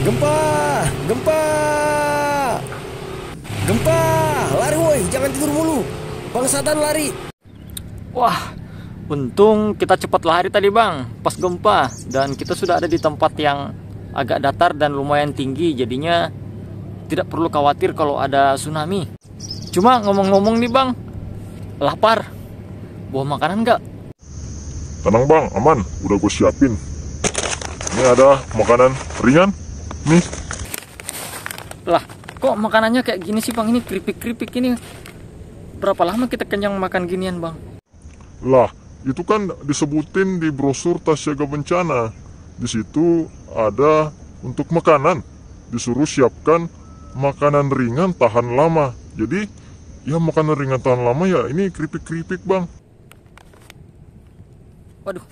Gempa! Gempa! Gempa! Lari woi, jangan tidur mulu. Bangsatan lari. Wah, untung kita cepat lari tadi bang, pas gempa. Dan kita sudah ada di tempat yang agak datar dan lumayan tinggi. Jadinya tidak perlu khawatir kalau ada tsunami. Cuma ngomong-ngomong nih bang, lapar. Bawa makanan nggak? Tenang bang, aman, udah gue siapin. Ini ada makanan ringan, nih. Lah, kok makanannya kayak gini sih bang? Ini keripik-keripik ini. Berapa lama kita kenyang makan ginian bang? Lah, itu kan disebutin di brosur tas siaga bencana. Di situ ada untuk makanan. Disuruh siapkan makanan ringan tahan lama. Jadi, ya makanan ringan tahan lama ya ini keripik-keripik bang. Waduh.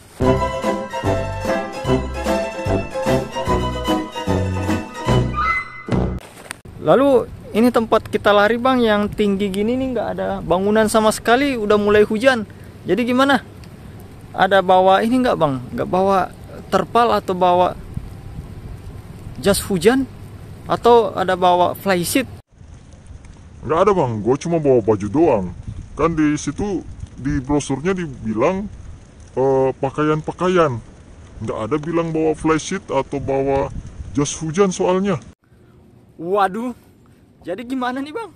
Lalu ini tempat kita lari bang yang tinggi gini nih, nggak ada bangunan sama sekali, udah mulai hujan. Jadi gimana? Ada bawa ini nggak bang? Nggak bawa terpal atau bawa jas hujan? Atau ada bawa flysheet? Nggak ada bang, gue cuma bawa baju doang. Kan di situ di brosurnya dibilang pakaian-pakaian. Nggak ada bilang bawa flysheet atau bawa jas hujan soalnya. Waduh, jadi gimana nih bang?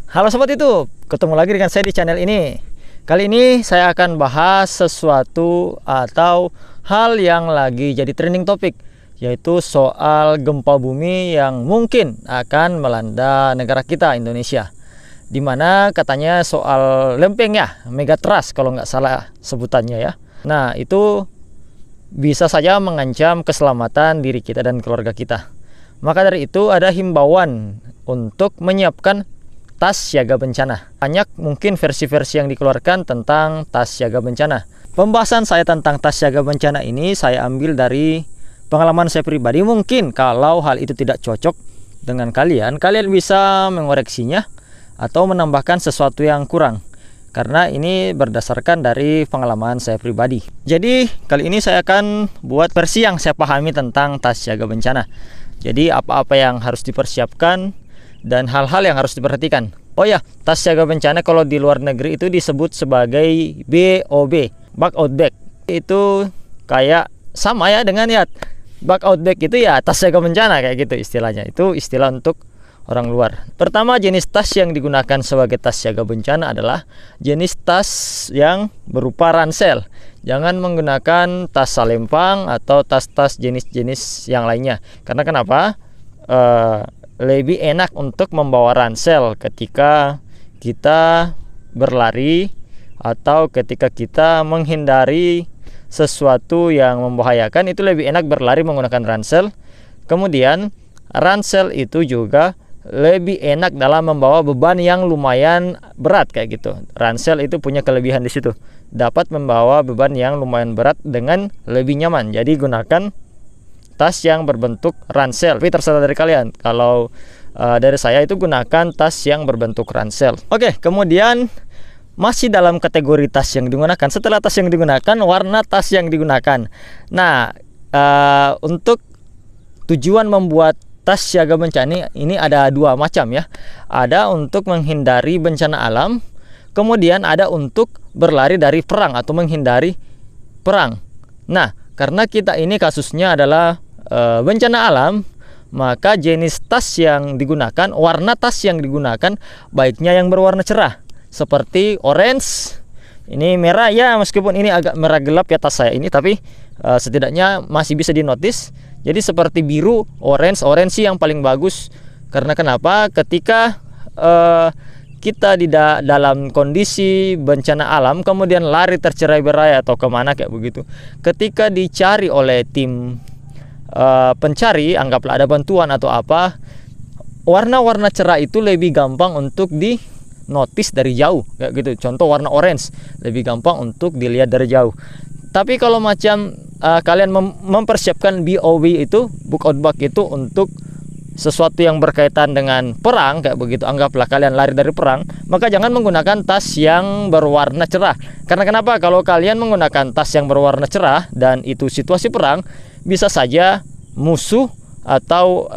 Halo Sobat YouTube, ketemu lagi dengan saya di channel ini. Kali ini saya akan bahas sesuatu atau hal yang lagi jadi trending topik, yaitu soal gempa bumi yang mungkin akan melanda negara kita, Indonesia. Dimana katanya soal lempeng ya, megatrust kalau nggak salah sebutannya ya. Nah itu bisa saja mengancam keselamatan diri kita dan keluarga kita. Maka dari itu ada himbauan untuk menyiapkan tas siaga bencana. Banyak mungkin versi-versi yang dikeluarkan tentang tas siaga bencana. Pembahasan saya tentang tas siaga bencana ini saya ambil dari pengalaman saya pribadi. Mungkin kalau hal itu tidak cocok dengan kalian bisa mengoreksinya atau menambahkan sesuatu yang kurang, karena ini berdasarkan dari pengalaman saya pribadi. Jadi kali ini saya akan buat versi yang saya pahami tentang tas siaga bencana. Jadi apa-apa yang harus dipersiapkan dan hal-hal yang harus diperhatikan. Oh ya, tas siaga bencana kalau di luar negeri itu disebut sebagai BOB, bug out bag. Itu kayak sama ya dengan ya bug out bag itu ya tas siaga bencana kayak gitu istilahnya. Itu istilah untuk orang luar. Pertama, jenis tas yang digunakan sebagai tas siaga bencana adalah jenis tas yang berupa ransel. Jangan menggunakan tas salempang atau tas-tas jenis-jenis yang lainnya. Karena kenapa? Lebih enak untuk membawa ransel ketika kita berlari atau ketika kita menghindari sesuatu yang membahayakan. Itu lebih enak berlari menggunakan ransel. Kemudian ransel itu juga lebih enak dalam membawa beban yang lumayan berat kayak gitu. Ransel itu punya kelebihan di situ, dapat membawa beban yang lumayan berat dengan lebih nyaman. Jadi gunakan tas yang berbentuk ransel. Tapi terserah dari kalian. Kalau dari saya itu gunakan tas yang berbentuk ransel. Oke, kemudian masih dalam kategori tas yang digunakan. Setelah tas yang digunakan, warna tas yang digunakan. Nah, untuk tujuan membuat tas siaga bencana ini ada dua macam ya. Ada untuk menghindari bencana alam, kemudian ada untuk berlari dari perang atau menghindari perang. Nah, karena kita ini kasusnya adalah bencana alam, maka jenis tas yang digunakan, warna tas yang digunakan baiknya yang berwarna cerah seperti orange. Ini merah ya, meskipun ini agak merah gelap ya tas saya ini, tapi setidaknya masih bisa dinotis. Jadi seperti biru, orange sih yang paling bagus. Karena kenapa? Ketika kita dalam kondisi bencana alam, kemudian lari tercerai-berai atau kemana kayak begitu, ketika dicari oleh tim pencari, anggaplah ada bantuan atau apa, warna-warna cerah itu lebih gampang untuk di notice dari jauh kayak gitu. Contoh warna orange lebih gampang untuk dilihat dari jauh. Tapi kalau macam kalian mempersiapkan BOB itu, book out bag itu untuk sesuatu yang berkaitan dengan perang kayak begitu, anggaplah kalian lari dari perang, maka jangan menggunakan tas yang berwarna cerah. Karena kenapa? Kalau kalian menggunakan tas yang berwarna cerah dan itu situasi perang, bisa saja musuh atau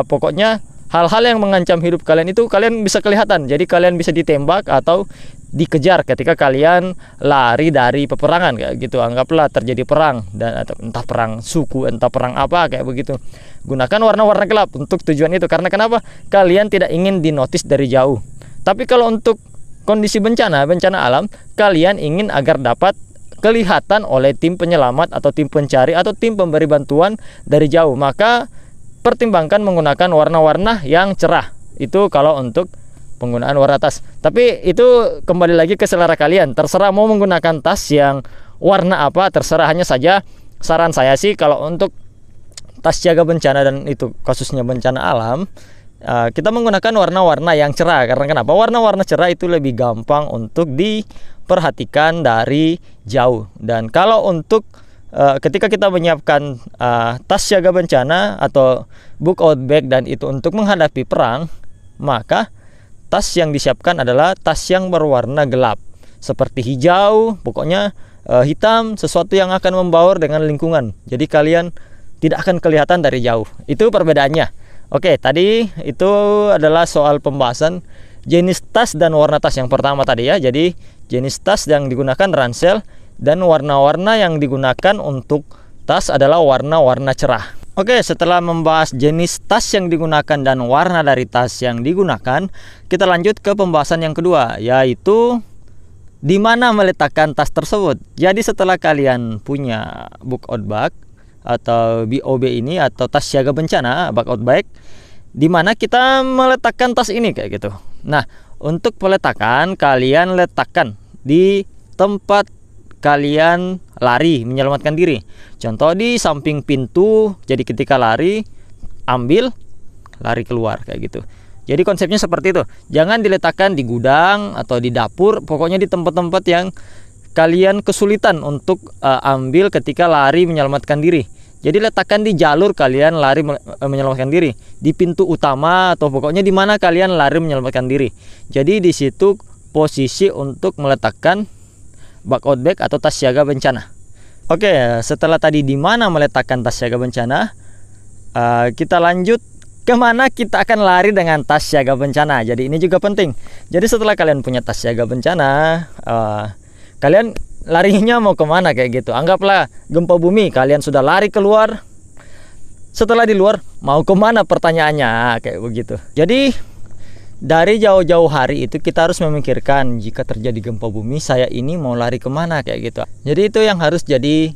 pokoknya hal-hal yang mengancam hidup kalian itu kalian bisa kelihatan. Jadi kalian bisa ditembak atau dikejar ketika kalian lari dari peperangan kayak gitu. Anggaplah terjadi perang, dan atau entah perang suku, entah perang apa kayak begitu. Gunakan warna-warna gelap untuk tujuan itu. Karena kenapa? Kalian tidak ingin dinotis dari jauh. Tapi kalau untuk kondisi bencana alam, kalian ingin agar dapat kelihatan oleh tim penyelamat atau tim pencari atau tim pemberi bantuan dari jauh, maka pertimbangkan menggunakan warna-warna yang cerah. Itu kalau untuk penggunaan warna tas. Tapi itu kembali lagi ke selera kalian. Terserah mau menggunakan tas yang warna apa, terserah. Hanya saja saran saya sih kalau untuk tas siaga bencana dan itu kasusnya bencana alam, kita menggunakan warna-warna yang cerah. Karena kenapa? Warna-warna cerah itu lebih gampang untuk diperhatikan dari jauh. Dan kalau untuk ketika kita menyiapkan tas siaga bencana atau book out bag dan itu untuk menghadapi perang, maka tas yang disiapkan adalah tas yang berwarna gelap seperti hijau, pokoknya hitam, sesuatu yang akan membaur dengan lingkungan. Jadi kalian tidak akan kelihatan dari jauh. Itu perbedaannya. Oke, tadi itu adalah soal pembahasan jenis tas dan warna tas yang pertama tadi ya. Jadi jenis tas yang digunakan ransel dan warna-warna yang digunakan untuk tas adalah warna-warna cerah. Oke, setelah membahas jenis tas yang digunakan dan warna dari tas yang digunakan, kita lanjut ke pembahasan yang kedua, yaitu di mana meletakkan tas tersebut. Jadi setelah kalian punya book out bag atau BOB ini atau tas siaga bencana, book out bag, di mana kita meletakkan tas ini kayak gitu. Nah, untuk peletakan kalian letakkan di tempat kalian lari menyelamatkan diri. Contoh di samping pintu. Jadi ketika lari, ambil, lari keluar kayak gitu. Jadi konsepnya seperti itu. Jangan diletakkan di gudang atau di dapur. Pokoknya di tempat-tempat yang kalian kesulitan untuk ambil ketika lari menyelamatkan diri. Jadi letakkan di jalur kalian lari menyelamatkan diri, di pintu utama atau pokoknya di mana kalian lari menyelamatkan diri. Jadi di situ posisi untuk meletakkan book out bag atau tas siaga bencana. Oke, setelah tadi di mana meletakkan tas siaga bencana, kita lanjut kemana kita akan lari dengan tas siaga bencana. Jadi ini juga penting. Jadi setelah kalian punya tas siaga bencana, kalian larinya mau kemana kayak gitu. Anggaplah gempa bumi, kalian sudah lari keluar. Setelah di luar, mau kemana pertanyaannya kayak begitu. Jadi dari jauh-jauh hari itu kita harus memikirkan jika terjadi gempa bumi, saya ini mau lari kemana kayak gitu. Jadi itu yang harus jadi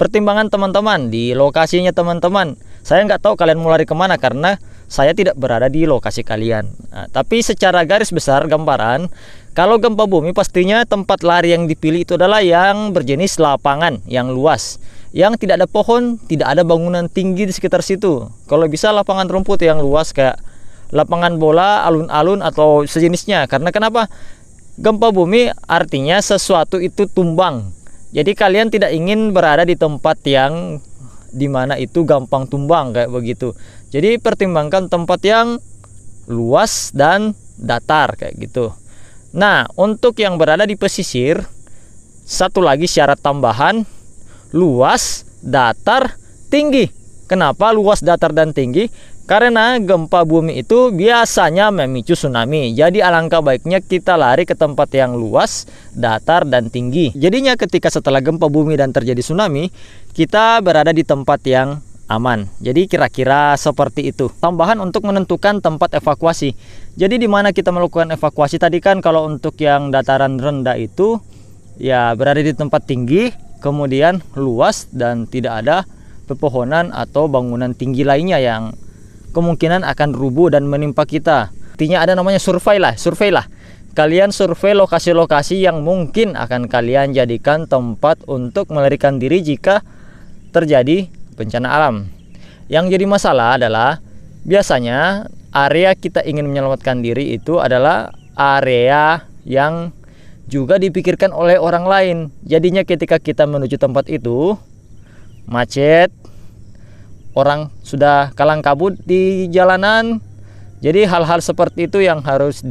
pertimbangan teman-teman di lokasinya teman-teman. Saya nggak tahu kalian mau lari kemana karena saya tidak berada di lokasi kalian. Nah, tapi secara garis besar gambaran, kalau gempa bumi pastinya tempat lari yang dipilih itu adalah yang berjenis lapangan yang luas, yang tidak ada pohon, tidak ada bangunan tinggi di sekitar situ. Kalau bisa lapangan rumput yang luas kayak lapangan bola, alun-alun atau sejenisnya. Karena kenapa? Gempa bumi artinya sesuatu itu tumbang. Jadi kalian tidak ingin berada di tempat yang dimana itu gampang tumbang kayak begitu. Jadi pertimbangkan tempat yang luas dan datar kayak gitu. Nah, untuk yang berada di pesisir, satu lagi syarat tambahan, luas, datar, tinggi. Kenapa luas, datar, dan tinggi? Karena gempa bumi itu biasanya memicu tsunami. Jadi alangkah baiknya kita lari ke tempat yang luas, datar, dan tinggi. Jadinya ketika setelah gempa bumi dan terjadi tsunami, kita berada di tempat yang aman. Jadi kira-kira seperti itu. Tambahan untuk menentukan tempat evakuasi. Jadi di mana kita melakukan evakuasi tadi kan, kalau untuk yang dataran rendah itu ya berada di tempat tinggi, kemudian luas dan tidak ada pepohonan atau bangunan tinggi lainnya yang kemungkinan akan rubuh dan menimpa kita. Artinya ada namanya survei lah. Kalian survei lokasi-lokasi yang mungkin akan kalian jadikan tempat untuk melarikan diri jika terjadi bencana alam. Yang jadi masalah adalah biasanya area kita ingin menyelamatkan diri itu adalah area yang juga dipikirkan oleh orang lain. Jadinya ketika kita menuju tempat itu macet, orang sudah kalang kabut di jalanan. Jadi hal-hal seperti itu yang harus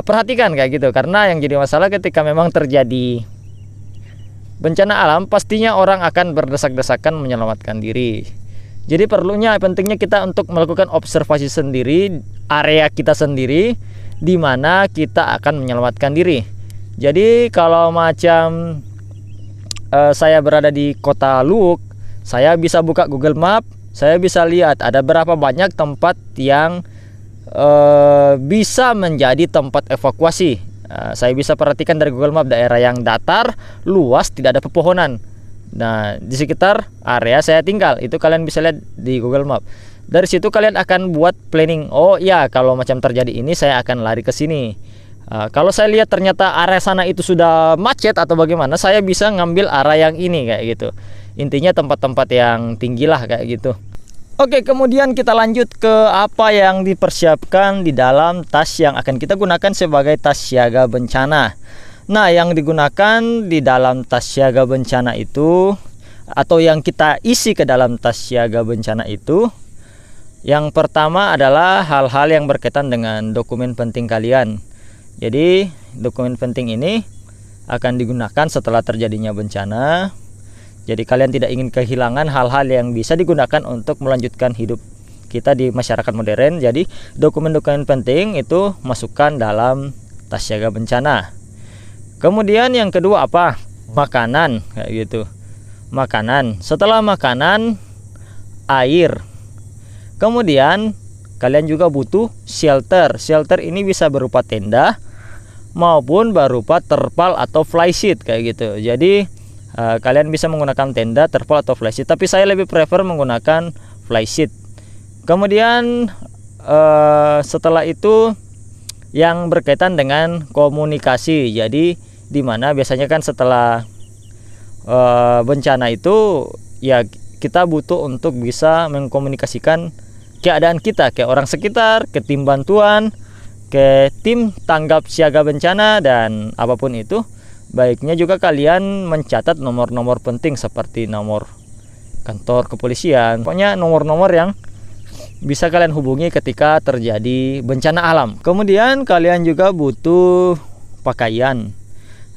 perhatikan kayak gitu, karena yang jadi masalah ketika memang terjadi bencana alam, pastinya orang akan berdesak-desakan menyelamatkan diri. Jadi pentingnya kita untuk melakukan observasi sendiri area kita sendiri di mana kita akan menyelamatkan diri. Jadi kalau macam saya berada di kota Luwuk, saya bisa buka Google Map, saya bisa lihat ada berapa banyak tempat yang bisa menjadi tempat evakuasi. Saya bisa perhatikan dari Google Map daerah yang datar, luas, tidak ada pepohonan. Nah, di sekitar area saya tinggal, itu kalian bisa lihat di Google Map. Dari situ kalian akan buat planning. Oh iya, kalau macam terjadi ini saya akan lari ke sini. Kalau saya lihat ternyata area sana itu sudah macet atau bagaimana, saya bisa ngambil arah yang ini kayak gitu. Intinya tempat-tempat yang tinggi lah kayak gitu. Oke, kemudian kita lanjut ke apa yang dipersiapkan di dalam tas yang akan kita gunakan sebagai tas siaga bencana. Nah, yang digunakan di dalam tas siaga bencana itu, atau yang kita isi ke dalam tas siaga bencana itu, yang pertama adalah hal-hal yang berkaitan dengan dokumen penting kalian. Jadi, dokumen penting ini akan digunakan setelah terjadinya bencana. Jadi kalian tidak ingin kehilangan hal-hal yang bisa digunakan untuk melanjutkan hidup kita di masyarakat modern. Jadi dokumen-dokumen penting itu masukkan dalam tas siaga bencana. Kemudian yang kedua apa? Makanan kayak gitu. Makanan. Setelah makanan, air. Kemudian kalian juga butuh shelter. Shelter ini bisa berupa tenda maupun berupa terpal atau flysheet kayak gitu. Jadi kalian bisa menggunakan tenda, terpal atau flysheet, tapi saya lebih prefer menggunakan flysheet. Kemudian setelah itu yang berkaitan dengan komunikasi. Jadi dimana biasanya kan setelah bencana itu ya kita butuh untuk bisa mengkomunikasikan keadaan kita ke orang sekitar, ke tim bantuan, ke tim tanggap siaga bencana, dan apapun itu. Baiknya juga kalian mencatat nomor-nomor penting seperti nomor kantor kepolisian. Pokoknya nomor-nomor yang bisa kalian hubungi ketika terjadi bencana alam. Kemudian kalian juga butuh pakaian.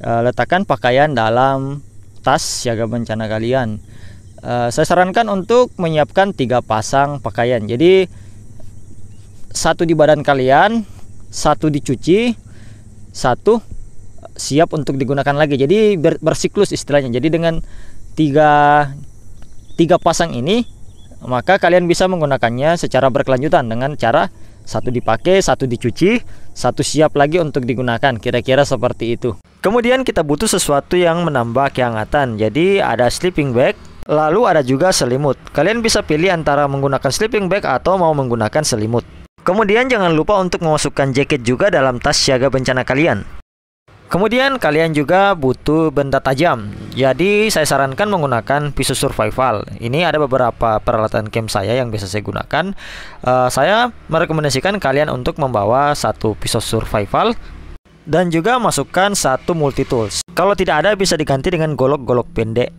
Letakkan pakaian dalam tas siaga bencana kalian. Saya sarankan untuk menyiapkan 3 pasang pakaian. Jadi 1 di badan kalian, 1 dicuci, 1 siap untuk digunakan lagi. Jadi bersiklus istilahnya. Jadi dengan tiga pasang ini, maka kalian bisa menggunakannya secara berkelanjutan dengan cara 1 dipakai, 1 dicuci, 1 siap lagi untuk digunakan. Kira-kira seperti itu. Kemudian kita butuh sesuatu yang menambah kehangatan. Jadi ada sleeping bag, lalu ada juga selimut. Kalian bisa pilih antara menggunakan sleeping bag atau mau menggunakan selimut. Kemudian jangan lupa untuk memasukkan jaket juga dalam tas siaga bencana kalian. Kemudian kalian juga butuh benda tajam. Jadi saya sarankan menggunakan pisau survival. Ini ada beberapa peralatan camp saya yang bisa saya gunakan. Saya merekomendasikan kalian untuk membawa 1 pisau survival dan juga masukkan 1 multi tools. Kalau tidak ada bisa diganti dengan golok-golok pendek.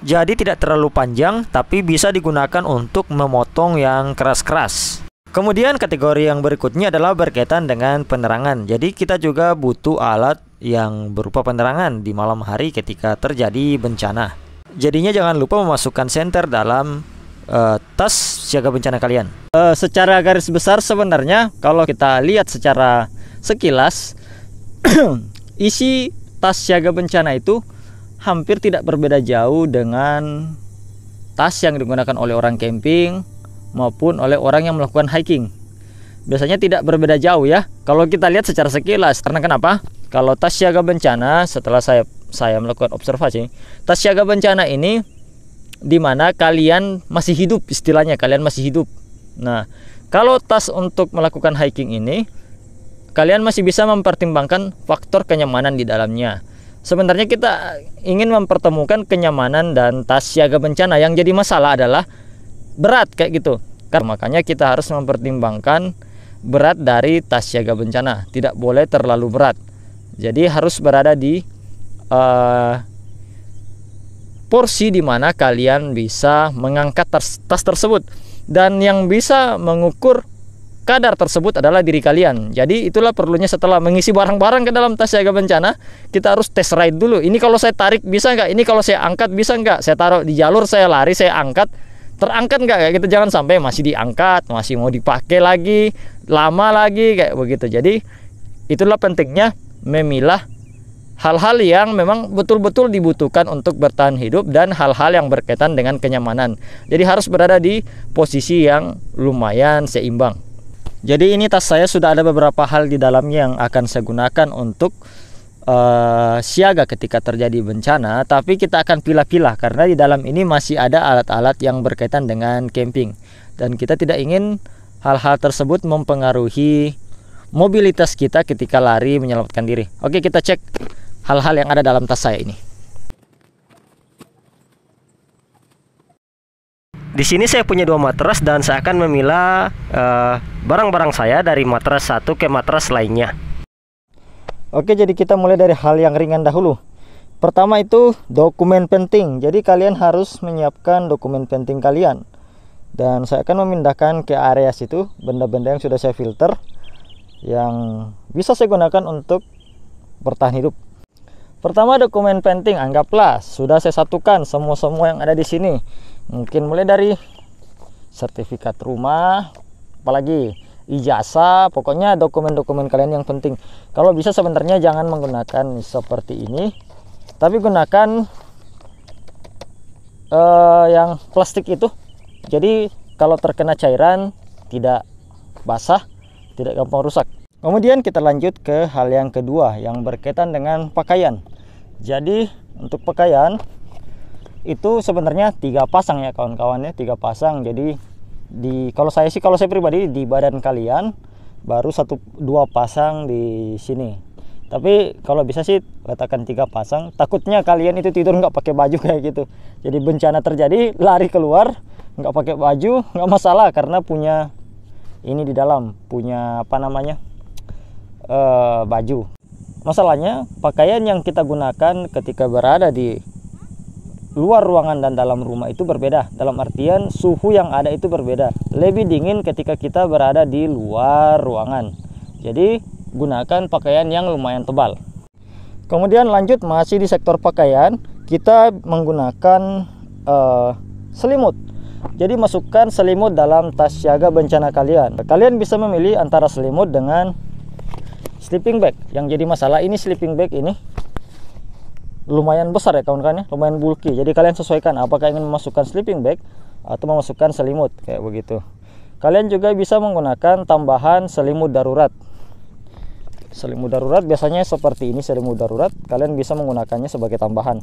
Jadi tidak terlalu panjang tapi bisa digunakan untuk memotong yang keras-keras. Kemudian kategori yang berikutnya adalah berkaitan dengan penerangan. Jadi kita juga butuh alat yang berupa penerangan di malam hari ketika terjadi bencana. Jadinya jangan lupa memasukkan senter dalam tas siaga bencana kalian. Secara garis besar sebenarnya kalau kita lihat secara sekilas isi tas siaga bencana itu hampir tidak berbeda jauh dengan tas yang digunakan oleh orang camping maupun oleh orang yang melakukan hiking. Biasanya tidak berbeda jauh ya kalau kita lihat secara sekilas. Karena kenapa? Kalau tas siaga bencana, setelah saya melakukan observasi, tas siaga bencana ini dimana kalian masih hidup, istilahnya kalian masih hidup. Nah, kalau tas untuk melakukan hiking ini, kalian masih bisa mempertimbangkan faktor kenyamanan di dalamnya. Sebenarnya kita ingin mempertemukan kenyamanan dan tas siaga bencana. Yang jadi masalah adalah berat kayak gitu. Karena makanya kita harus mempertimbangkan berat dari tas siaga bencana. Tidak boleh terlalu berat. Jadi harus berada di porsi di mana kalian bisa mengangkat tas tersebut, dan yang bisa mengukur kadar tersebut adalah diri kalian. Jadi itulah perlunya setelah mengisi barang-barang ke dalam tas siaga bencana, kita harus test ride dulu. Ini kalau saya tarik bisa nggak? Ini kalau saya angkat bisa nggak? Saya taruh di jalur, saya lari, saya angkat, terangkat nggak? Kayak gitu. Jangan sampai masih diangkat, masih mau dipakai lagi, lama lagi kayak begitu. Jadi itulah pentingnya memilah hal-hal yang memang betul-betul dibutuhkan untuk bertahan hidup dan hal-hal yang berkaitan dengan kenyamanan. Jadi harus berada di posisi yang lumayan seimbang. Jadi ini tas saya sudah ada beberapa hal di dalamnya yang akan saya gunakan untuk siaga ketika terjadi bencana, tapi kita akan pilah-pilah karena di dalam ini masih ada alat-alat yang berkaitan dengan camping, dan kita tidak ingin hal-hal tersebut mempengaruhi mobilitas kita ketika lari menyelamatkan diri. Oke, kita cek hal-hal yang ada dalam tas saya ini. Di sini saya punya 2 matras dan saya akan memilah barang-barang saya dari matras satu ke matras lainnya. Oke, jadi kita mulai dari hal yang ringan dahulu. Pertama itu dokumen penting. Jadi kalian harus menyiapkan dokumen penting kalian. Dan saya akan memindahkan ke area situ benda-benda yang sudah saya filter, yang bisa saya gunakan untuk bertahan hidup. Pertama, dokumen penting, anggaplah sudah saya satukan semua yang ada di sini. Mungkin mulai dari sertifikat rumah, apalagi ijazah, pokoknya dokumen-dokumen kalian yang penting. Kalau bisa sebenarnya jangan menggunakan seperti ini, tapi gunakan yang plastik itu. Jadi kalau terkena cairan tidak basah, tidak gampang rusak. Kemudian kita lanjut ke hal yang kedua yang berkaitan dengan pakaian. Jadi untuk pakaian itu sebenarnya 3 pasang ya kawan-kawan ya, 3 pasang. Jadi kalau saya pribadi di badan kalian baru 1-2 pasang di sini. Tapi kalau bisa sih letakkan 3 pasang. Takutnya kalian itu tidur nggak pakai baju kayak gitu. Jadi bencana terjadi, lari keluar nggak pakai baju nggak masalah karena punya ini di dalam, punya apa namanya, baju. Masalahnya pakaian yang kita gunakan ketika berada di luar ruangan dan dalam rumah itu berbeda. Dalam artian suhu yang ada itu berbeda. Lebih dingin ketika kita berada di luar ruangan. Jadi gunakan pakaian yang lumayan tebal. Kemudian lanjut masih di sektor pakaian, kita menggunakan selimut. Jadi masukkan selimut dalam tas siaga bencana kalian. Kalian bisa memilih antara selimut dengan sleeping bag. Yang jadi masalah ini sleeping bag ini lumayan besar ya kawan-kawan ya, lumayan bulky. Jadi kalian sesuaikan apakah ingin memasukkan sleeping bag atau memasukkan selimut kayak begitu. Kalian juga bisa menggunakan tambahan selimut darurat. Selimut darurat biasanya seperti ini, selimut darurat. Kalian bisa menggunakannya sebagai tambahan.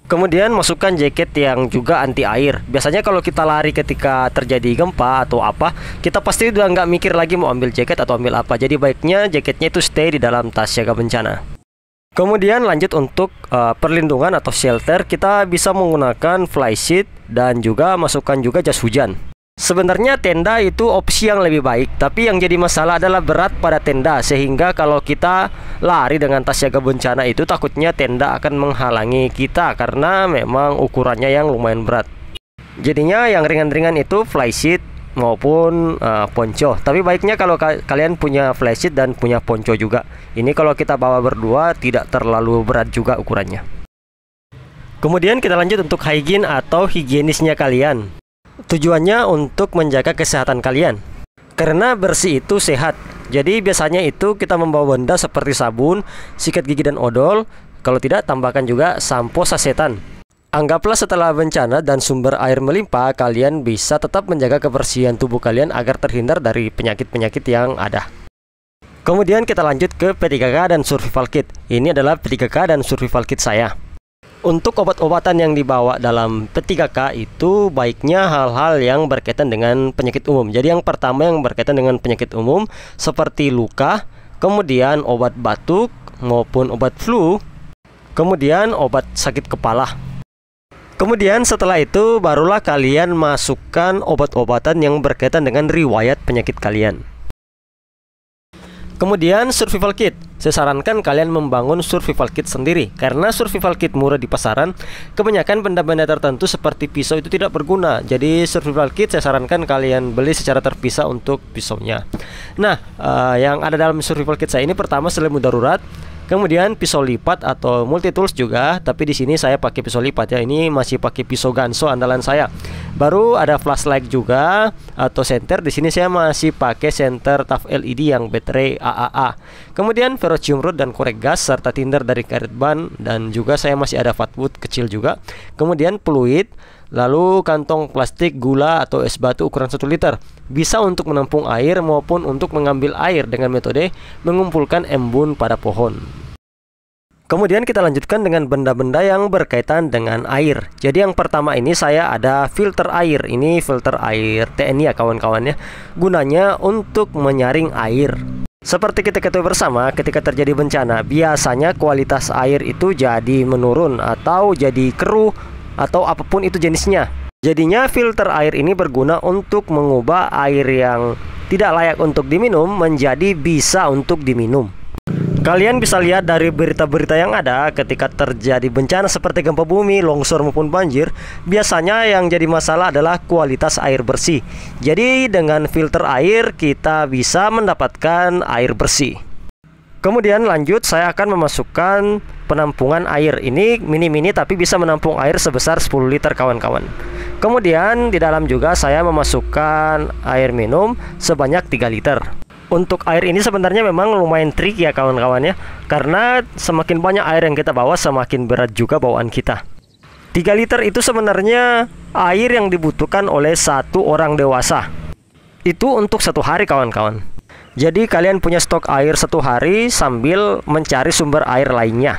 Kemudian masukkan jaket yang juga anti air. Biasanya kalau kita lari ketika terjadi gempa atau apa, kita pasti udah nggak mikir lagi mau ambil jaket atau ambil apa. Jadi baiknya jaketnya itu stay di dalam tas siaga bencana. Kemudian lanjut untuk perlindungan atau shelter, kita bisa menggunakan flysheet dan juga masukkan juga jas hujan. Sebenarnya tenda itu opsi yang lebih baik, tapi yang jadi masalah adalah berat pada tenda, sehingga kalau kita lari dengan tas siaga bencana itu takutnya tenda akan menghalangi kita karena memang ukurannya yang lumayan berat. Jadinya yang ringan-ringan itu flysheet maupun ponco. Tapi baiknya kalau kalian punya flysheet dan punya ponco juga. Ini kalau kita bawa berdua tidak terlalu berat juga ukurannya. Kemudian kita lanjut untuk hygiene atau higienisnya kalian. Tujuannya untuk menjaga kesehatan kalian. Karena bersih itu sehat. Jadi biasanya itu kita membawa benda seperti sabun, sikat gigi dan odol. Kalau tidak, tambahkan juga sampo sasetan. Anggaplah setelah bencana dan sumber air melimpah, kalian bisa tetap menjaga kebersihan tubuh kalian agar terhindar dari penyakit-penyakit yang ada. Kemudian kita lanjut ke P3K dan survival kit. Ini adalah P3K dan survival kit saya. Untuk obat-obatan yang dibawa dalam P3K itu baiknya hal-hal yang berkaitan dengan penyakit umum. Jadi yang pertama yang berkaitan dengan penyakit umum seperti luka, kemudian obat batuk maupun obat flu, kemudian obat sakit kepala. Kemudian setelah itu barulah kalian masukkan obat-obatan yang berkaitan dengan riwayat penyakit kalian. Kemudian survival kit. saya sarankan kalian membangun survival kit sendiri. Karena survival kit murah di pasaran, kebanyakan benda-benda tertentu seperti pisau itu tidak berguna. Jadi survival kit saya sarankan kalian beli secara terpisah untuk pisaunya. Nah, yang ada dalam survival kit saya ini pertama selimut darurat, kemudian pisau lipat atau multi tools juga, tapi di sini saya pakai pisau lipat ya. Ini masih pakai pisau ganso andalan saya. Baru ada flashlight juga atau senter. Di sini saya masih pakai senter TAF LED yang baterai AAA. Kemudian ferrocium rod dan korek gas serta tinder dari karet ban, dan juga saya masih ada fatwood kecil juga. Kemudian fluid, lalu kantong plastik, gula atau es batu ukuran 1 liter. Bisa untuk menampung air maupun untuk mengambil air dengan metode mengumpulkan embun pada pohon. Kemudian kita lanjutkan dengan benda-benda yang berkaitan dengan air. Jadi yang pertama ini saya ada filter air. Ini filter air TNI ya kawan-kawan ya. Gunanya untuk menyaring air. Seperti kita ketahui bersama, ketika terjadi bencana, biasanya kualitas air itu jadi menurun atau jadi keruh atau apapun itu jenisnya. Jadinya filter air ini berguna untuk mengubah air yang tidak layak untuk diminum menjadi bisa untuk diminum. Kalian bisa lihat dari berita-berita yang ada, ketika terjadi bencana seperti gempa bumi, longsor maupun banjir, biasanya yang jadi masalah adalah kualitas air bersih. Jadi dengan filter air kita bisa mendapatkan air bersih. Kemudian lanjut, saya akan memasukkan penampungan air. Ini mini-mini tapi bisa menampung air sebesar 10 liter kawan-kawan. Kemudian di dalam juga saya memasukkan air minum sebanyak 3 liter. Untuk air ini sebenarnya memang lumayan tricky ya kawan-kawan ya, karena semakin banyak air yang kita bawa, semakin berat juga bawaan kita. 3 liter itu sebenarnya air yang dibutuhkan oleh 1 orang dewasa. Itu untuk 1 hari kawan-kawan. Jadi kalian punya stok air 1 hari sambil mencari sumber air lainnya.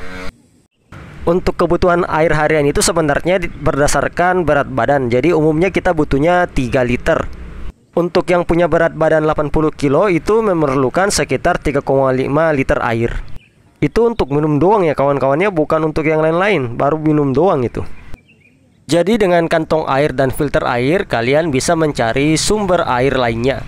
Untuk kebutuhan air harian itu sebenarnya berdasarkan berat badan. Jadi umumnya kita butuhnya 3 liter. Untuk yang punya berat badan 80 kilo itu memerlukan sekitar 3,5 liter air. Itu untuk minum doang ya kawan-kawannya, bukan untuk yang lain-lain, baru minum doang itu. Jadi dengan kantong air dan filter air, kalian bisa mencari sumber air lainnya.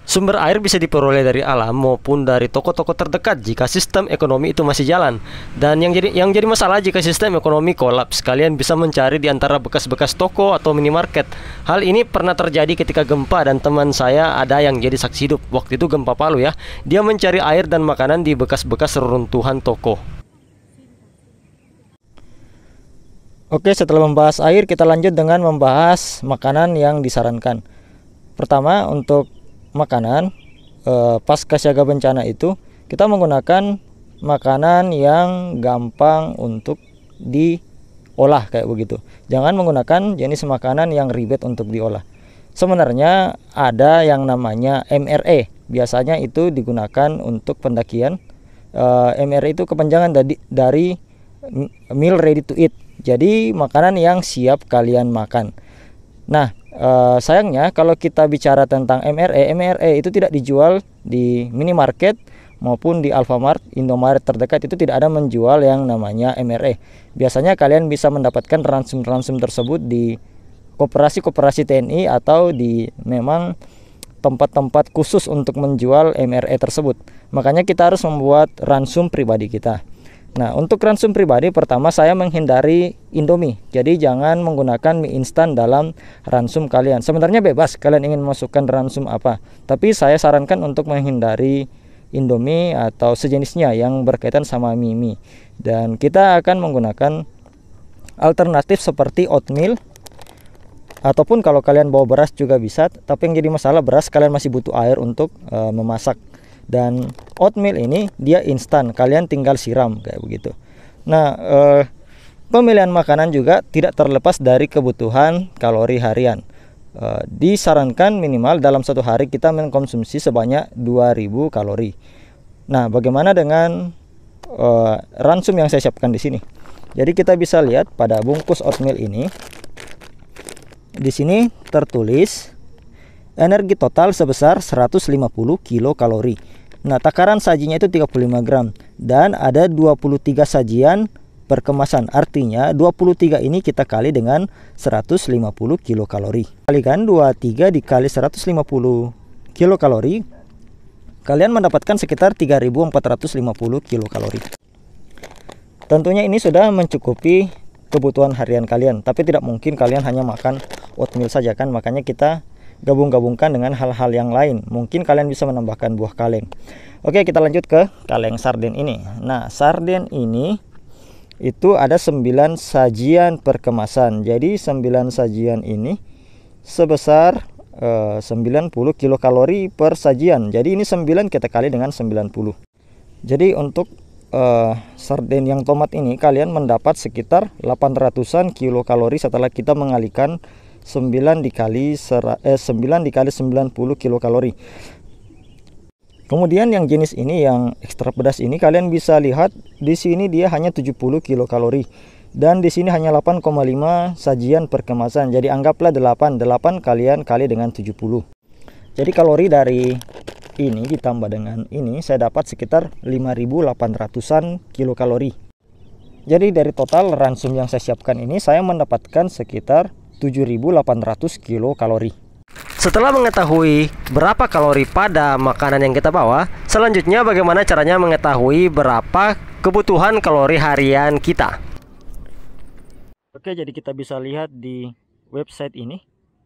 Sumber air bisa diperoleh dari alam maupun dari toko-toko terdekat jika sistem ekonomi itu masih jalan. Dan yang jadi masalah jika sistem ekonomi kolaps, kalian bisa mencari di antara bekas-bekas toko atau minimarket. Hal ini pernah terjadi ketika gempa dan teman saya ada yang jadi saksi hidup. Waktu itu gempa Palu ya. Dia mencari air dan makanan di bekas-bekas reruntuhan toko. Oke, setelah membahas air, kita lanjut dengan membahas makanan yang disarankan. Pertama, untuk makanan pasca siaga bencana itu kita menggunakan makanan yang gampang untuk diolah kayak begitu. Jangan menggunakan jenis makanan yang ribet untuk diolah. Sebenarnya ada yang namanya MRE. Biasanya itu digunakan untuk pendakian. MRE itu kepanjangan dari meal ready to eat. Jadi makanan yang siap kalian makan. Nah, sayangnya kalau kita bicara tentang MRE itu tidak dijual di minimarket maupun di Alfamart, Indomaret terdekat itu tidak ada menjual yang namanya MRE. Biasanya kalian bisa mendapatkan ransum-ransum tersebut di koperasi-koperasi TNI atau di memang tempat-tempat khusus untuk menjual MRE tersebut. Makanya kita harus membuat ransum pribadi kita. Nah, untuk ransum pribadi pertama saya menghindari Indomie. Jadi jangan menggunakan mie instan dalam ransum kalian. Sebenarnya bebas kalian ingin masukkan ransum apa, tapi saya sarankan untuk menghindari Indomie atau sejenisnya yang berkaitan sama mie. Dan kita akan menggunakan alternatif seperti oatmeal, ataupun kalau kalian bawa beras juga bisa. Tapi yang jadi masalah, beras kalian masih butuh air untuk memasak. Dan oatmeal ini dia instan, kalian tinggal siram kayak begitu. Nah, pemilihan makanan juga tidak terlepas dari kebutuhan kalori harian. Disarankan minimal dalam 1 hari kita mengkonsumsi sebanyak 2000 kalori. Nah, bagaimana dengan ransum yang saya siapkan di sini? Jadi kita bisa lihat pada bungkus oatmeal ini. Di sini tertulis energi total sebesar 150 kilokalori. Nah, takaran sajinya itu 35 gram dan ada 23 sajian per kemasan. Artinya 23 ini kita kali dengan 150 kilokalori. Kalikan 23 dikali 150 kilokalori kalian mendapatkan sekitar 3450 kilokalori. Tentunya ini sudah mencukupi kebutuhan harian kalian, tapi tidak mungkin kalian hanya makan oatmeal saja kan, makanya kita gabung-gabungkan dengan hal-hal yang lain. Mungkin kalian bisa menambahkan buah kaleng. Oke, kita lanjut ke kaleng sarden ini. Nah, sarden ini itu ada 9 sajian per kemasan. Jadi 9 sajian ini sebesar 90 kilokalori per sajian. Jadi ini 9 kita kali dengan 90. Jadi untuk sarden yang tomat ini kalian mendapat sekitar 800-an kilokalori setelah kita mengalihkan 9 dikali 90 kilokalori. Kemudian yang jenis ini yang ekstra pedas ini kalian bisa lihat di sini dia hanya 70 kilokalori dan di sini hanya 8,5 sajian per kemasan. Jadi anggaplah 8 kalian kali dengan 70. Jadi kalori dari ini ditambah dengan ini saya dapat sekitar 5.800-an kilokalori. Jadi dari total ransum yang saya siapkan ini saya mendapatkan sekitar 7.800 kilokalori. Setelah mengetahui berapa kalori pada makanan yang kita bawa, selanjutnya bagaimana caranya mengetahui berapa kebutuhan kalori harian kita. Oke, jadi kita bisa lihat di website ini.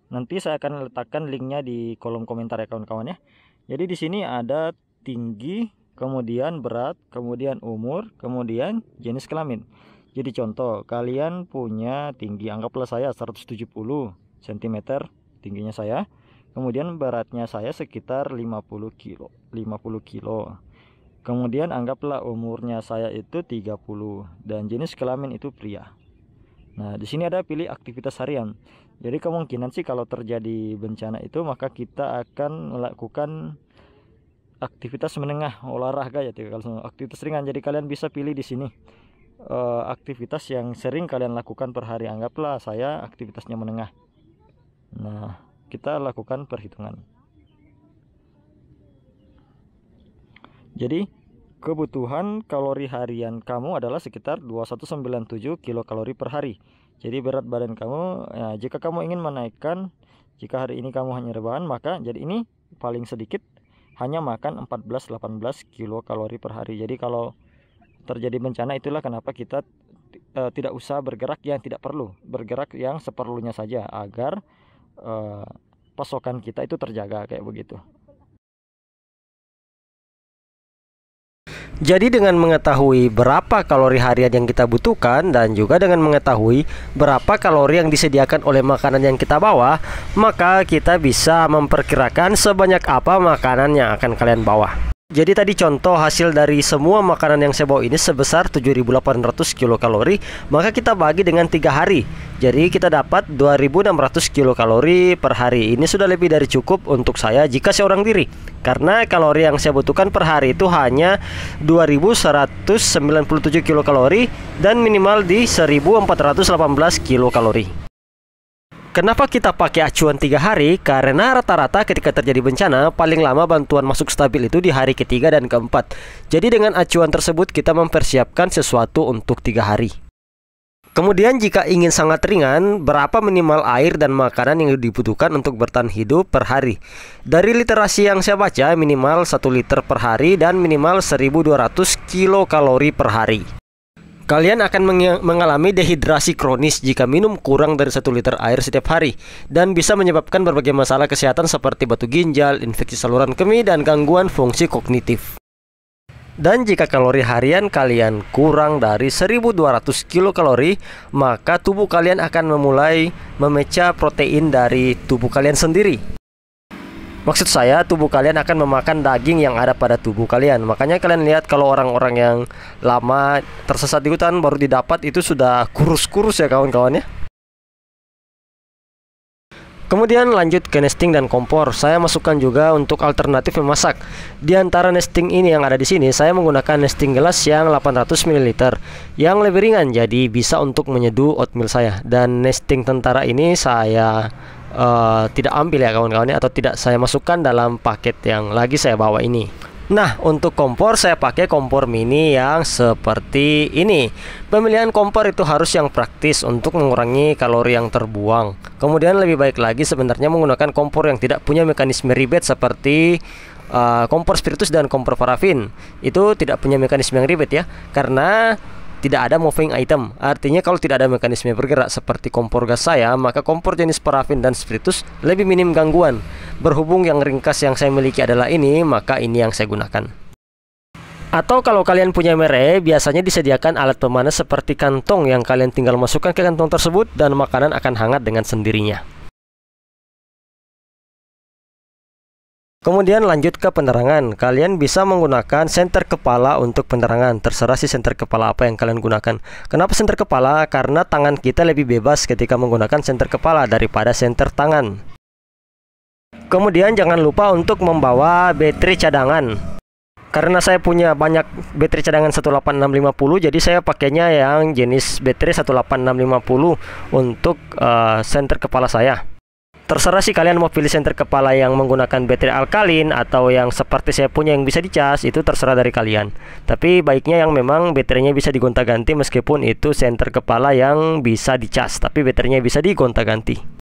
Nanti saya akan letakkan linknya di kolom komentar ya kawan-kawan ya. Jadi di sini ada tinggi, kemudian berat, kemudian umur, kemudian jenis kelamin. Jadi contoh, kalian punya tinggi, anggaplah saya 170 cm tingginya saya. Kemudian beratnya saya sekitar 50 kilo. Kemudian anggaplah umurnya saya itu 30 dan jenis kelamin itu pria. Nah, di sini ada pilih aktivitas harian. Jadi kemungkinan sih kalau terjadi bencana itu maka kita akan melakukan aktivitas menengah, olahraga ya, kalau aktivitas ringan. Jadi kalian bisa pilih di sini aktivitas yang sering kalian lakukan per hari. Anggaplah saya aktivitasnya menengah. Nah, kita lakukan perhitungan. Jadi kebutuhan kalori harian kamu adalah sekitar 2197 kilokalori per hari. Jadi berat badan kamu, ya, jika kamu ingin menaikkan, jika hari ini kamu hanya rebahan, maka jadi ini paling sedikit hanya makan 14-18 kilokalori per hari. Jadi kalau terjadi bencana, itulah kenapa kita tidak usah bergerak yang tidak perlu, bergerak yang seperlunya saja agar pasokan kita itu terjaga kayak begitu. Jadi dengan mengetahui berapa kalori harian yang kita butuhkan dan juga dengan mengetahui berapa kalori yang disediakan oleh makanan yang kita bawa, maka kita bisa memperkirakan sebanyak apa makanan yang akan kalian bawa. Jadi tadi contoh hasil dari semua makanan yang saya bawa ini sebesar 7.800 kilokalori, maka kita bagi dengan 3 hari. Jadi kita dapat 2.600 kilokalori per hari. Ini sudah lebih dari cukup untuk saya jika seorang diri. Karena kalori yang saya butuhkan per hari itu hanya 2.197 kilokalori dan minimal di 1.418 kilokalori. Kenapa kita pakai acuan 3 hari? Karena rata-rata ketika terjadi bencana, paling lama bantuan masuk stabil itu di hari ketiga dan keempat. Jadi dengan acuan tersebut kita mempersiapkan sesuatu untuk 3 hari. Kemudian jika ingin sangat ringan, berapa minimal air dan makanan yang dibutuhkan untuk bertahan hidup per hari? Dari literasi yang saya baca, minimal 1 liter per hari dan minimal 1.200 kilokalori per hari. Kalian akan mengalami dehidrasi kronis jika minum kurang dari 1 liter air setiap hari dan bisa menyebabkan berbagai masalah kesehatan seperti batu ginjal, infeksi saluran kemih, dan gangguan fungsi kognitif. Dan jika kalori harian kalian kurang dari 1.200 kilokalori, maka tubuh kalian akan memulai memecah protein dari tubuh kalian sendiri. Maksud saya, tubuh kalian akan memakan daging yang ada pada tubuh kalian. Makanya kalian lihat kalau orang-orang yang lama tersesat di hutan baru didapat itu sudah kurus-kurus ya kawan-kawan ya. Kemudian lanjut ke nesting dan kompor. Saya masukkan juga untuk alternatif memasak. Di antara nesting ini yang ada di sini, saya menggunakan nesting gelas yang 800 ml yang lebih ringan, jadi bisa untuk menyeduh oatmeal saya. Dan nesting tentara ini saya tidak ambil ya kawan-kawan, atau tidak saya masukkan dalam paket yang lagi saya bawa ini. Nah, untuk kompor saya pakai kompor mini yang seperti ini. Pemilihan kompor itu harus yang praktis untuk mengurangi kalori yang terbuang. Kemudian lebih baik lagi sebenarnya menggunakan kompor yang tidak punya mekanisme ribet seperti kompor spiritus dan kompor parafin itu tidak punya mekanisme yang ribet ya, karena tidak ada moving item. Artinya kalau tidak ada mekanisme bergerak seperti kompor gas saya, maka kompor jenis parafin dan spiritus lebih minim gangguan. Berhubung yang ringkas yang saya miliki adalah ini, maka ini yang saya gunakan. Atau kalau kalian punya mere, biasanya disediakan alat pemanas seperti kantong yang kalian tinggal masukkan ke kantong tersebut dan makanan akan hangat dengan sendirinya. Kemudian lanjut ke penerangan. Kalian bisa menggunakan senter kepala untuk penerangan. Terserah sih senter kepala apa yang kalian gunakan. Kenapa senter kepala? Karena tangan kita lebih bebas ketika menggunakan senter kepala daripada senter tangan. Kemudian jangan lupa untuk membawa baterai cadangan. Karena saya punya banyak baterai cadangan 18650, jadi saya pakainya yang jenis baterai 18650 untuk senter kepala saya. Terserah sih kalian mau pilih senter kepala yang menggunakan baterai alkalin atau yang seperti saya punya yang bisa dicas, itu terserah dari kalian. Tapi baiknya yang memang baterainya bisa digonta-ganti, meskipun itu senter kepala yang bisa dicas, tapi baterainya bisa digonta-ganti.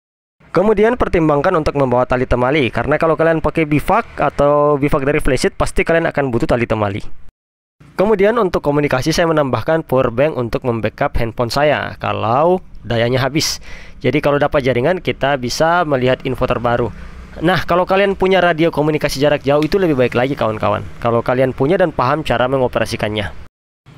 Kemudian pertimbangkan untuk membawa tali temali, karena kalau kalian pakai bivak atau bivak dari flysheet, pasti kalian akan butuh tali temali. Kemudian untuk komunikasi saya menambahkan power bank untuk membackup handphone saya kalau dayanya habis. Jadi kalau dapat jaringan kita bisa melihat info terbaru. Nah, kalau kalian punya radio komunikasi jarak jauh itu lebih baik lagi kawan-kawan, kalau kalian punya dan paham cara mengoperasikannya.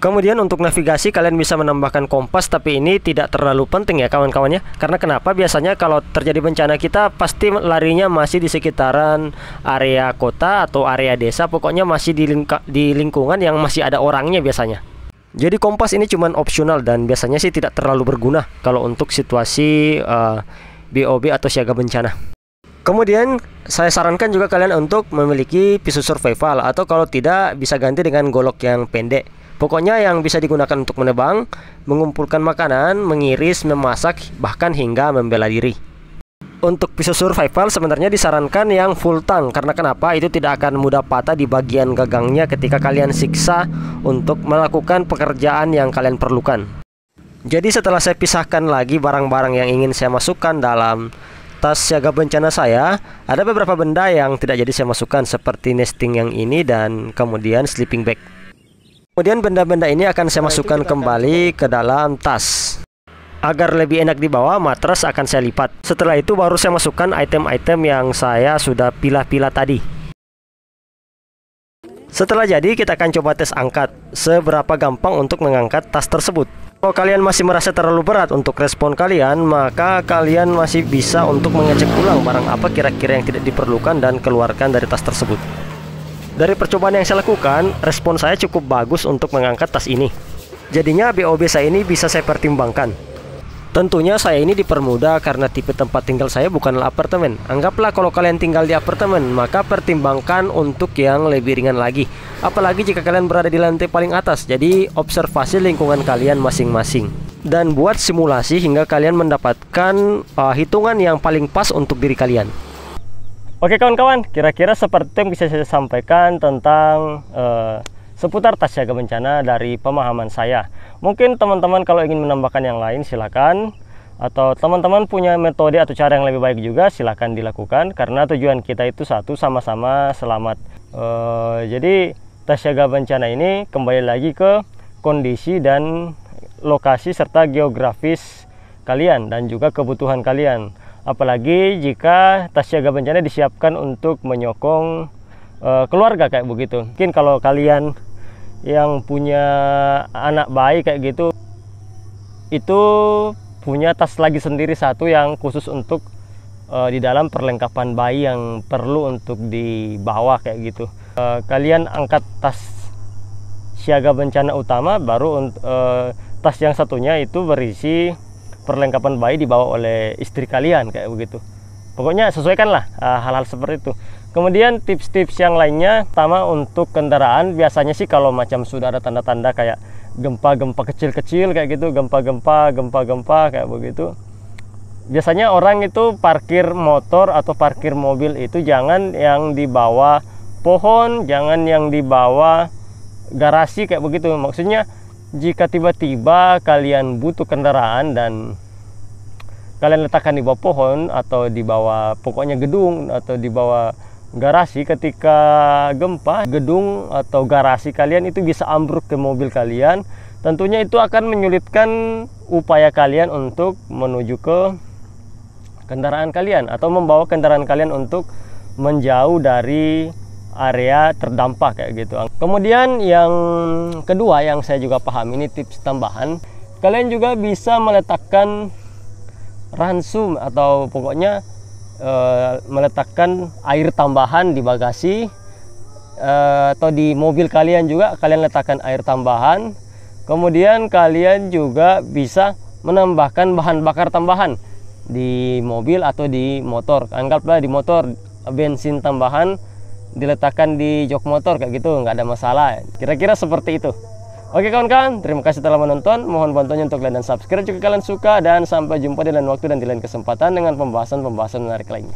Kemudian untuk navigasi kalian bisa menambahkan kompas, tapi ini tidak terlalu penting ya kawan-kawannya. Karena kenapa? Biasanya kalau terjadi bencana kita pasti larinya masih di sekitaran area kota atau area desa, pokoknya masih di lingkungan yang masih ada orangnya biasanya. Jadi kompas ini cuman opsional dan biasanya sih tidak terlalu berguna kalau untuk situasi BOB atau siaga bencana. Kemudian saya sarankan juga kalian untuk memiliki pisau survival, atau kalau tidak bisa ganti dengan golok yang pendek. Pokoknya yang bisa digunakan untuk menebang, mengumpulkan makanan, mengiris, memasak, bahkan hingga membela diri. Untuk pisau survival sebenarnya disarankan yang full tang, karena kenapa? Itu tidak akan mudah patah di bagian gagangnya ketika kalian siksa untuk melakukan pekerjaan yang kalian perlukan. Jadi setelah saya pisahkan lagi barang-barang yang ingin saya masukkan dalam tas siaga bencana saya, ada beberapa benda yang tidak jadi saya masukkan seperti nesting yang ini dan kemudian sleeping bag. Kemudian benda-benda ini akan saya masukkan kembali ke dalam tas. Agar lebih enak dibawa, matras akan saya lipat. Setelah itu baru saya masukkan item-item yang saya sudah pilah-pilah tadi. Setelah jadi, kita akan coba tes angkat. Seberapa gampang untuk mengangkat tas tersebut. Kalau kalian masih merasa terlalu berat untuk respon kalian, maka kalian masih bisa untuk mengecek ulang barang apa kira-kira yang tidak diperlukan dan keluarkan dari tas tersebut. Dari percobaan yang saya lakukan, respon saya cukup bagus untuk mengangkat tas ini. Jadinya BOB saya ini bisa saya pertimbangkan. Tentunya saya ini dipermudah karena tipe tempat tinggal saya bukanlah apartemen. Anggaplah kalau kalian tinggal di apartemen, maka pertimbangkan untuk yang lebih ringan lagi. Apalagi jika kalian berada di lantai paling atas, jadi observasi lingkungan kalian masing-masing. Dan buat simulasi hingga kalian mendapatkan hitungan yang paling pas untuk diri kalian. Oke kawan-kawan, kira-kira seperti itu yang bisa saya sampaikan tentang seputar tas siaga bencana dari pemahaman saya. Mungkin teman-teman kalau ingin menambahkan yang lain silakan, atau teman-teman punya metode atau cara yang lebih baik juga silakan dilakukan, karena tujuan kita itu satu, sama-sama selamat. Jadi tas siaga bencana ini kembali lagi ke kondisi dan lokasi serta geografis kalian dan juga kebutuhan kalian. Apalagi jika tas siaga bencana disiapkan untuk menyokong keluarga kayak begitu. Mungkin kalau kalian yang punya anak bayi kayak gitu, itu punya tas lagi sendiri satu yang khusus untuk di dalam perlengkapan bayi yang perlu untuk dibawa kayak gitu. Kalian angkat tas siaga bencana utama, baru tas yang satunya itu berisi perlengkapan bayi dibawa oleh istri kalian kayak begitu. Pokoknya sesuaikanlah hal-hal seperti itu. Kemudian tips-tips yang lainnya, pertama untuk kendaraan, biasanya sih kalau macam sudah ada tanda-tanda kayak gempa-gempa kecil-kecil kayak gitu, gempa-gempa kayak begitu, biasanya orang itu parkir motor atau parkir mobil itu jangan yang di bawah pohon, jangan yang di bawah garasi kayak begitu. Maksudnya jika tiba-tiba kalian butuh kendaraan dan kalian letakkan di bawah pohon atau di bawah pokoknya gedung atau di bawah garasi, ketika gempa, gedung atau garasi kalian itu bisa ambruk ke mobil kalian. Tentunya itu akan menyulitkan upaya kalian untuk menuju ke kendaraan kalian atau membawa kendaraan kalian untuk menjauh dari area terdampak kayak gitu. Kemudian yang kedua yang saya juga paham, ini tips tambahan, kalian juga bisa meletakkan ransum atau pokoknya meletakkan air tambahan di bagasi atau di mobil kalian juga kalian letakkan air tambahan. Kemudian kalian juga bisa menambahkan bahan bakar tambahan di mobil atau di motor. Anggaplah di motor bensin tambahan diletakkan di jok motor kayak gitu, nggak ada masalah. Kira-kira seperti itu. Oke kawan-kawan, terima kasih telah menonton. Mohon bantuannya untuk like dan subscribe jika kalian suka, dan sampai jumpa di lain waktu dan di lain kesempatan dengan pembahasan-pembahasan menarik lainnya.